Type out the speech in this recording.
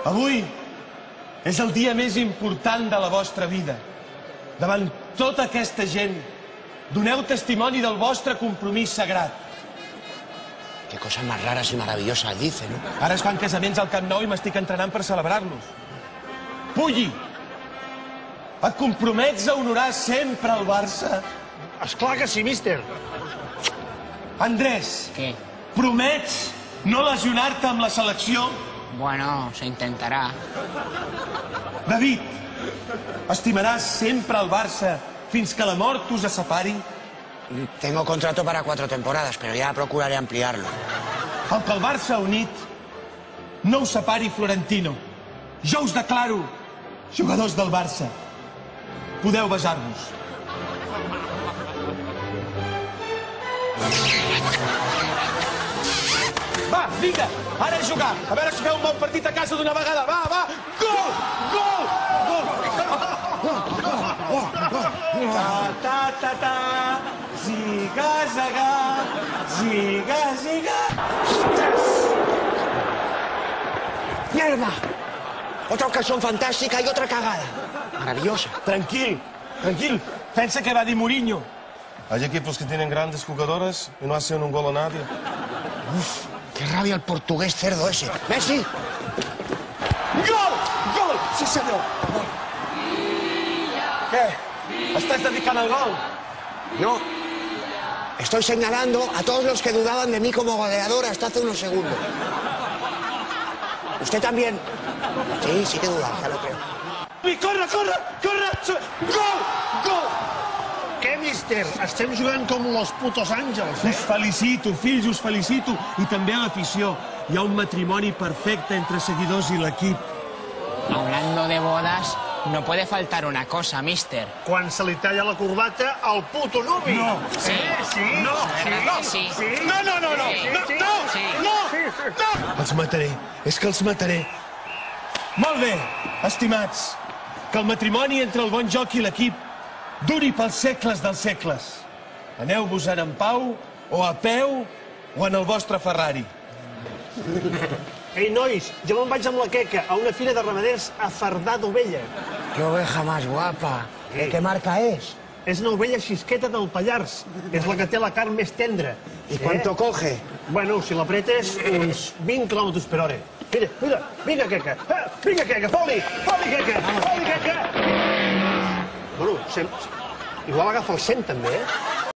Avui és el dia més important de la vostra vida. Davant tota aquesta gent, doneu testimoni del vostre compromís sagrat. Qué cosas más raras y maravillosas dice, ¿no? Ara es fan casaments al Camp Nou i m'estic entrenant per celebrar-los. Pulli, et compromets a honorar sempre el Barça? Esclar que sí, míster. Andrés, ¿Qué? promets no lesionar-te amb la selecció? Bueno, se intentará. David, estimaràs sempre el Barça fins que la mort us separi? Tengo contrato para 4 temporadas, pero ya procuraré ampliarlo. El que el Barça ha unit no us separi Florentino. Jo us declaro jugadors del Barça. Podeu besar-vos. Va, vinga, ara a jugar. A veure si feu un bon partit a casa d'una vegada. Va, va, gol! Gol! Gol! Ta, ta, ta, ta. Ziga, zaga. Ziga, ziga. ¡Mierda! Otra ocasión fantástica y otra cagada. Maravillosa. Tranquil, tranquil. Pensa que va dir Mourinho. Hay equipos que tienen grandes jugadoras y no hacen un gol a nadie. Uf, qué rabia el portugués cerdo ese. ¡Messi! Gol! Gol! Sí, senyor. Què? Estàs dedicant al gol? No. Estoy señalando a todos los que dudaban de mí como goleador hasta hace unos segundos. ¿Usted también? Sí, sí que dudaba, ya lo creo. Corre, corre, corre! Gol! Gol! Què, míster? Estem jugant com los putos àngels, Us felicito, fills, us felicito. I també a l'afició. Hi ha un matrimoni perfecte entre seguidors i l'equip. Hablando de bodas, no puede faltar una cosa, mister. Quan se li talla la corbata al puto nuvi. No. Sí, Sí, No, ¿verdad que sí? No, no, no, no! Sí, No, sí, no, sí, sí. no! Els mataré, és que els mataré. Molt bé, estimats, que el matrimoni entre el bon joc i l'equip duri pels segles dels segles. Aneu-vos-en en pau, o a peu, o en el vostre Ferrari. Ei, nois, jo me'n vaig amb la queca a una fira de ramaders a fardar d'ovella. ¡Qué oveja más guapa! ¿De qué marca es? És una ovella xisqueta del Pallars. És la que té la carn més tendra. ¿Y cuánto coge? Bueno, si l'apretes, uns 20 km per hora. Mira, mira, vinga, queca. Vinga, queca, foli, foli, queca, foli, queca. Bueno, igual agafa el 100, també, eh?